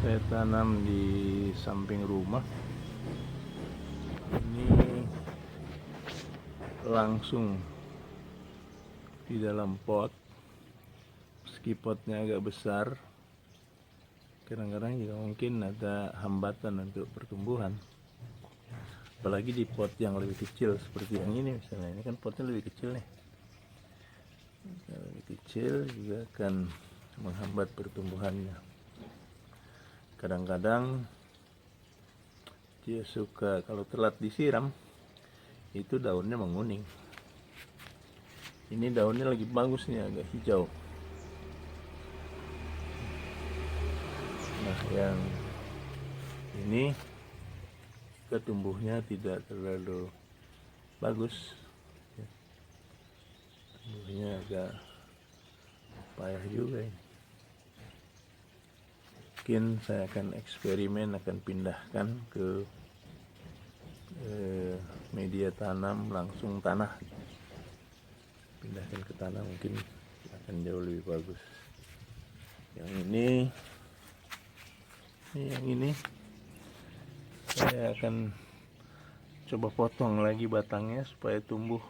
saya tanam di samping rumah. Ini langsung di dalam pot. Meski potnya agak besar, kadang-kadang juga mungkin ada hambatan untuk pertumbuhan. Apalagi di pot yang lebih kecil seperti yang ini misalnya. Ini kan potnya lebih kecil nih. Lebih kecil juga akan menghambat pertumbuhannya. Kadang-kadang dia suka kalau telat disiram, itu daunnya menguning. Ini daunnya lagi bagus nih, agak hijau. Nah, yang ini tumbuhnya tidak terlalu bagus. Tumbuhnya agak payah juga ini. Mungkin saya akan eksperimen, akan pindahkan ke media tanam langsung tanah. Pindahkan ke tanah mungkin akan jauh lebih bagus. Yang ini saya akan coba potong lagi batangnya supaya tumbuh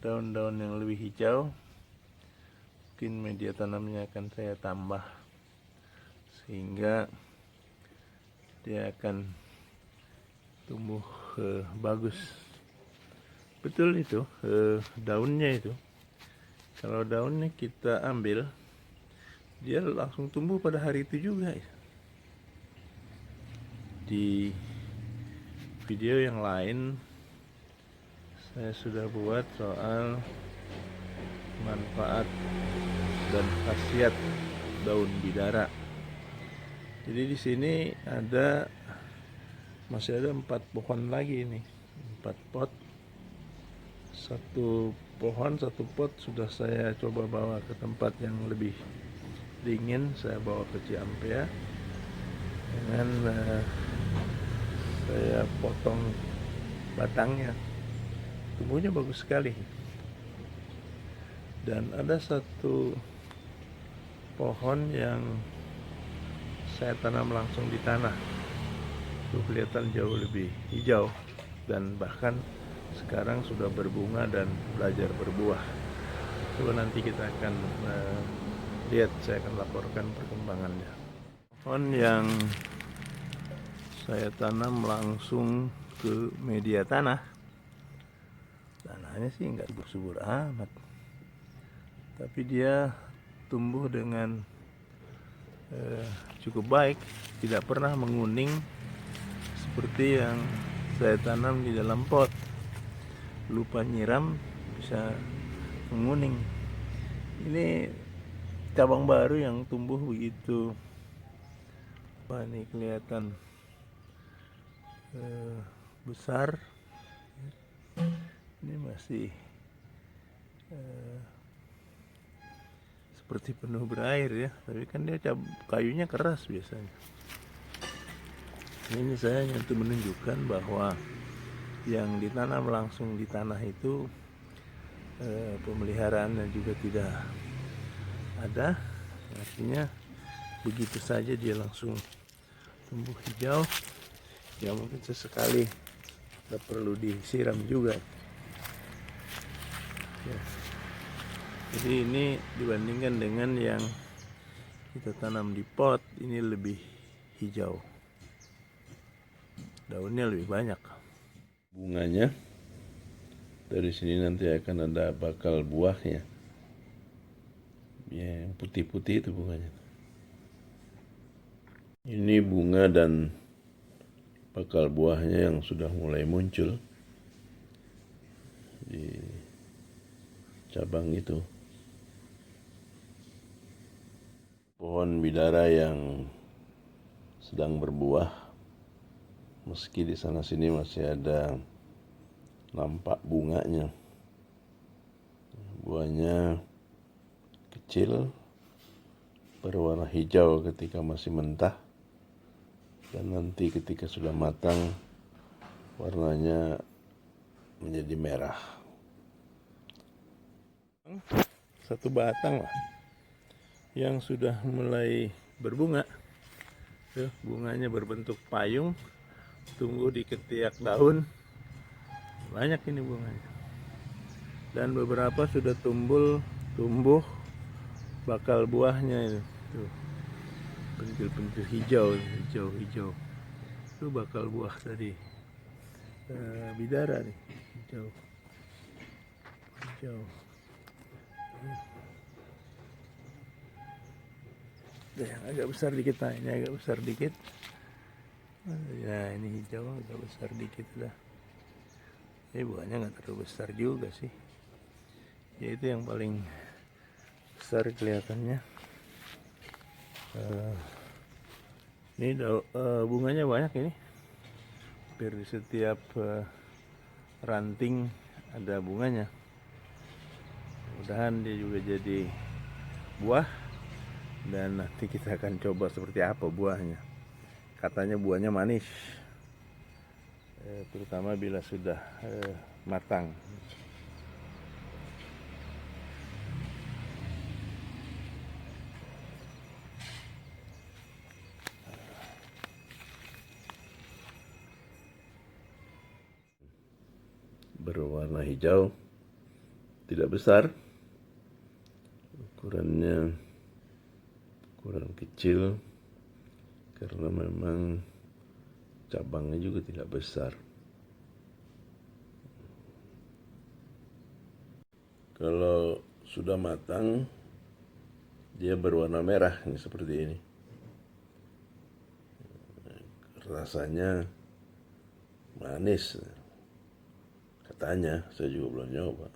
daun-daun yang lebih hijau. Mungkin media tanamnya akan saya tambah sehingga dia akan tumbuh bagus. Betul itu, daunnya itu. Kalau daunnya kita ambil, dia langsung tumbuh pada hari itu juga ya. Di video yang lain saya sudah buat soal manfaat dan khasiat daun bidara. Jadi di sini masih ada 4 pohon lagi ini, 4 pot. Satu pohon, satu pot sudah saya coba bawa ke tempat yang lebih dingin. Saya bawa ke Ciampea dengan saya potong batangnya. Tumbuhnya bagus sekali. Dan ada satu pohon yang saya tanam langsung di tanah. Itu kelihatan jauh lebih hijau dan bahkan sekarang sudah berbunga dan belajar berbuah. Coba nanti kita akan lihat, saya akan laporkan perkembangannya. Pohon yang saya tanam langsung ke media tanah. Tanahnya sih nggak subur-subur amat, tapi dia tumbuh dengan cukup baik, tidak pernah menguning seperti yang saya tanam di dalam pot. Lupa nyiram bisa menguning. Ini cabang baru yang tumbuh begitu. Wah, ini kelihatan besar. Ini masih seperti penuh berair ya, tapi kan dia kayunya keras biasanya. Ini saya untuk menunjukkan bahwa yang ditanam langsung di tanah itu pemeliharaannya juga tidak ada, artinya begitu saja dia langsung tumbuh hijau. Ya mungkin sesekali tidak perlu disiram juga ya. Jadi ini dibandingkan dengan yang kita tanam di pot, ini lebih hijau, daunnya lebih banyak. Bunganya dari sini nanti akan ada bakal buahnya, yang putih-putih itu bunganya. Ini bunga dan bakal buahnya yang sudah mulai muncul di cabang itu. Pohon bidara yang sedang berbuah, meski di sana sini masih ada nampak bunganya. Buahnya kecil, berwarna hijau ketika masih mentah, dan nanti ketika sudah matang warnanya menjadi merah. Satu batang lah yang sudah mulai berbunga. Tuh, bunganya berbentuk payung, tumbuh di ketiak daun. Banyak ini bunganya. Dan beberapa sudah tumbuh bakal buahnya ini. Tuh, pentil-pentil hijau. Itu bakal buah dari bidara nih, hijau. Yang agak besar dikit, nah ini agak besar dikit. Ya ini hijau agak besar dikit lah. Ini buahnya nggak terlalu besar juga sih. Ya itu yang paling besar kelihatannya. Ini bunganya banyak ini. Hampir di setiap ranting ada bunganya. Mudah-mudahan dia juga jadi buah. Dan nanti kita akan coba seperti apa buahnya. Katanya buahnya manis, terutama bila sudah matang. Berwarna hijau, tidak besar, ukurannya kurang kecil karena memang cabangnya juga tidak besar. Kalau sudah matang, dia berwarna merah ini seperti ini. Rasanya manis, katanya. Saya juga belum nyoba.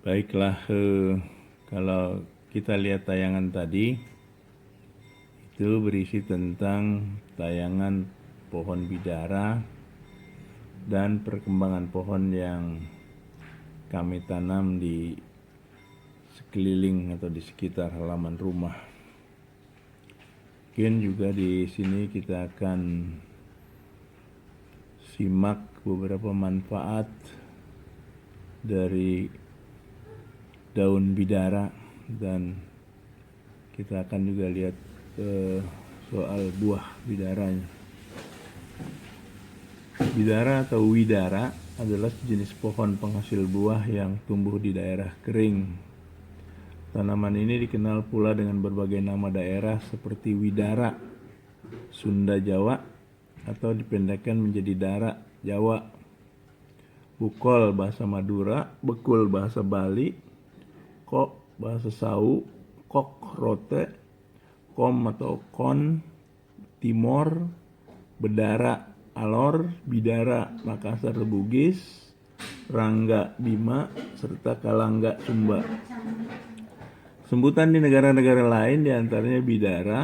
Baiklah, kalau kita lihat tayangan tadi, itu berisi tentang tayangan pohon bidara dan perkembangan pohon yang kami tanam di sekeliling atau di sekitar halaman rumah. Mungkin juga di sini kita akan simak beberapa manfaat dari daun bidara, dan kita akan juga lihat soal buah bidaranya. Bidara atau widara adalah sejenis pohon penghasil buah yang tumbuh di daerah kering. Tanaman ini dikenal pula dengan berbagai nama daerah seperti widara Sunda Jawa atau dipendekkan menjadi dara Jawa, bukol bahasa Madura, bekul bahasa Bali, kok bahasa Sau, kok rote, kom atau kon Timor, bedara Alor, bidara Makassar Bugis, rangga Bima, serta kalangga Sumba. Sebutan di negara-negara lain diantaranya bidara,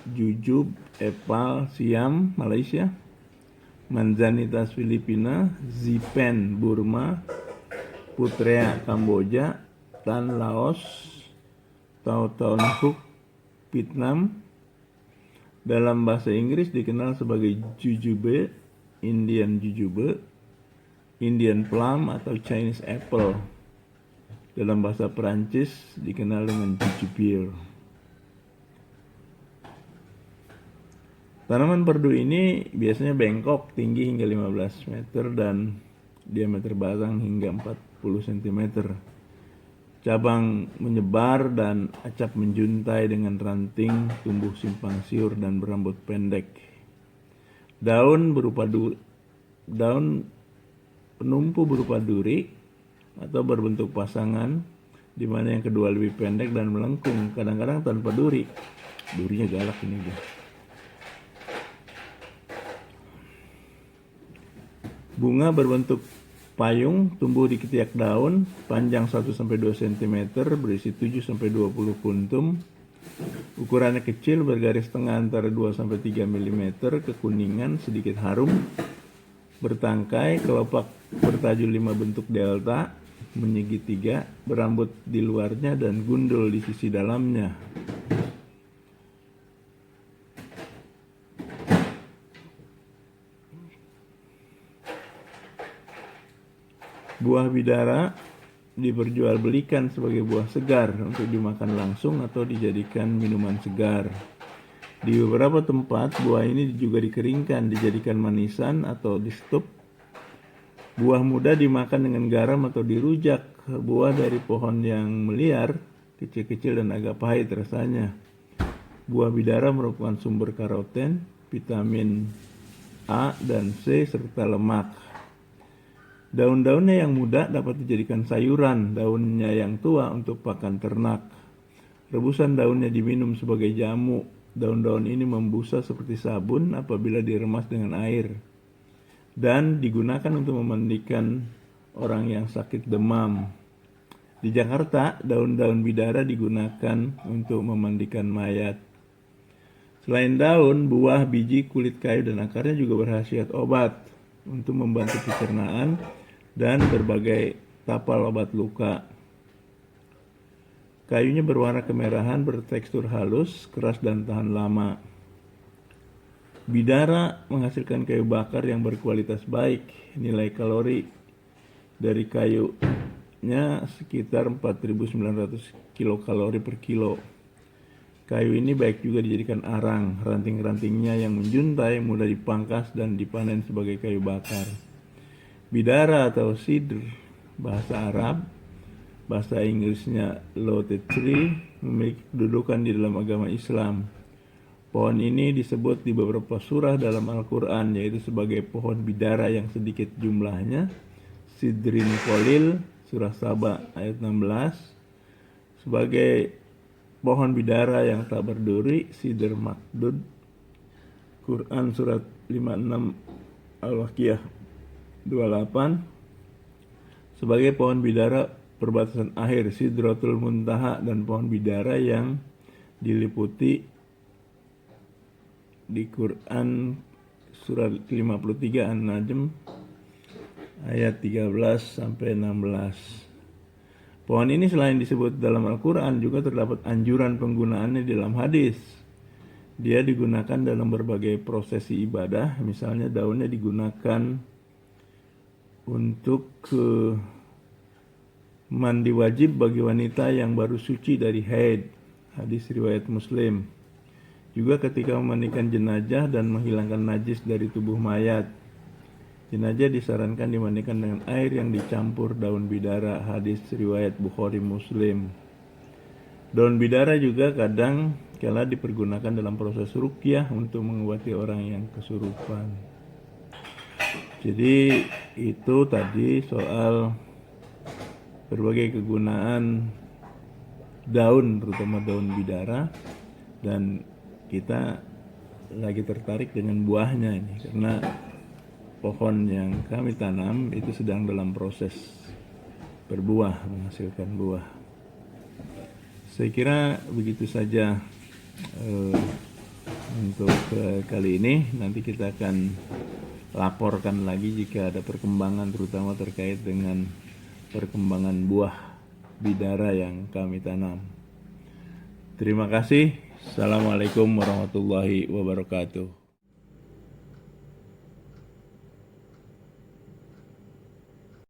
jujub, epal, siam, Malaysia, manzanitas Filipina, zipen, Burma, putrea, Kamboja, tan Laos, tau Nahuk, Vietnam. Dalam bahasa Inggris dikenal sebagai jujube, Indian jujube, Indian plum atau Chinese apple. Dalam bahasa Perancis dikenal dengan jujubir. Tanaman perdu ini biasanya bengkok, tinggi hingga 15 meter dan diameter batang hingga 40 cm. Cabang menyebar dan acap menjuntai dengan ranting, tumbuh simpang siur dan berambut pendek. Daun penumpu berupa duri atau berbentuk pasangan, di mana yang kedua lebih pendek dan melengkung, kadang-kadang tanpa duri. Durinya galak ini dia. Bunga berbentuk payung, tumbuh di ketiak daun, panjang 1-2 cm, berisi 7-20 kuntum. Ukurannya kecil, bergaris tengah antara 2-3 mm, kekuningan, sedikit harum, bertangkai, kelopak bertajul 5 bentuk delta, menyegitiga, berambut di luarnya dan gundul di sisi dalamnya. Buah bidara diperjualbelikan sebagai buah segar untuk dimakan langsung atau dijadikan minuman segar. Di beberapa tempat, buah ini juga dikeringkan, dijadikan manisan atau distup. Buah muda dimakan dengan garam atau dirujak. Buah dari pohon yang meliar, kecil-kecil dan agak pahit rasanya. Buah bidara merupakan sumber karoten, vitamin A dan C, serta lemak. Daun-daunnya yang muda dapat dijadikan sayuran, daunnya yang tua untuk pakan ternak. Rebusan daunnya diminum sebagai jamu. Daun-daun ini membusa seperti sabun apabila diremas dengan air. Dan digunakan untuk memandikan orang yang sakit demam. Di Jakarta, daun-daun bidara digunakan untuk memandikan mayat. Selain daun, buah, biji, kulit kayu, dan akarnya juga berkhasiat obat untuk membantu pencernaan dan berbagai tapal obat luka. Kayunya berwarna kemerahan, bertekstur halus, keras, dan tahan lama. Bidara menghasilkan kayu bakar yang berkualitas baik. Nilai kalori dari kayunya sekitar 4.900 kilokalori per kilo. Kayu ini baik juga dijadikan arang. Ranting-rantingnya yang menjuntai mudah dipangkas dan dipanen sebagai kayu bakar. Bidara atau sidr, bahasa Arab, bahasa Inggrisnya lote tree, memiliki kedudukan di dalam agama Islam. Pohon ini disebut di beberapa surah dalam Al-Quran, yaitu sebagai pohon bidara yang sedikit jumlahnya, sidrin kolil, surah Saba ayat 16, sebagai pohon bidara yang tak berduri, sidr makdud, Quran surat 56 Al-Waqiah 28, sebagai pohon bidara perbatasan akhir, Sidratul Muntaha, dan pohon bidara yang diliputi di Quran surat 53 An-Najm ayat 13 sampai 16. Pohon ini selain disebut dalam Al-Quran juga terdapat anjuran penggunaannya di dalam hadis. Dia digunakan dalam berbagai prosesi ibadah, misalnya daunnya digunakan untuk mandi wajib bagi wanita yang baru suci dari haid, hadis riwayat Muslim. Juga ketika memandikan jenazah dan menghilangkan najis dari tubuh mayat. Jenazah disarankan dimandikan dengan air yang dicampur daun bidara, hadis riwayat Bukhari Muslim. Daun bidara juga kadang kala dipergunakan dalam proses ruqyah untuk mengobati orang yang kesurupan. Jadi itu tadi soal berbagai kegunaan daun, terutama daun bidara, dan kita lagi tertarik dengan buahnya ini karena pohon yang kami tanam itu sedang dalam proses berbuah, menghasilkan buah. Saya kira begitu saja untuk kali ini. Nanti kita akan laporkan lagi jika ada perkembangan, terutama terkait dengan perkembangan buah bidara yang kami tanam. Terima kasih. Assalamualaikum warahmatullahi wabarakatuh.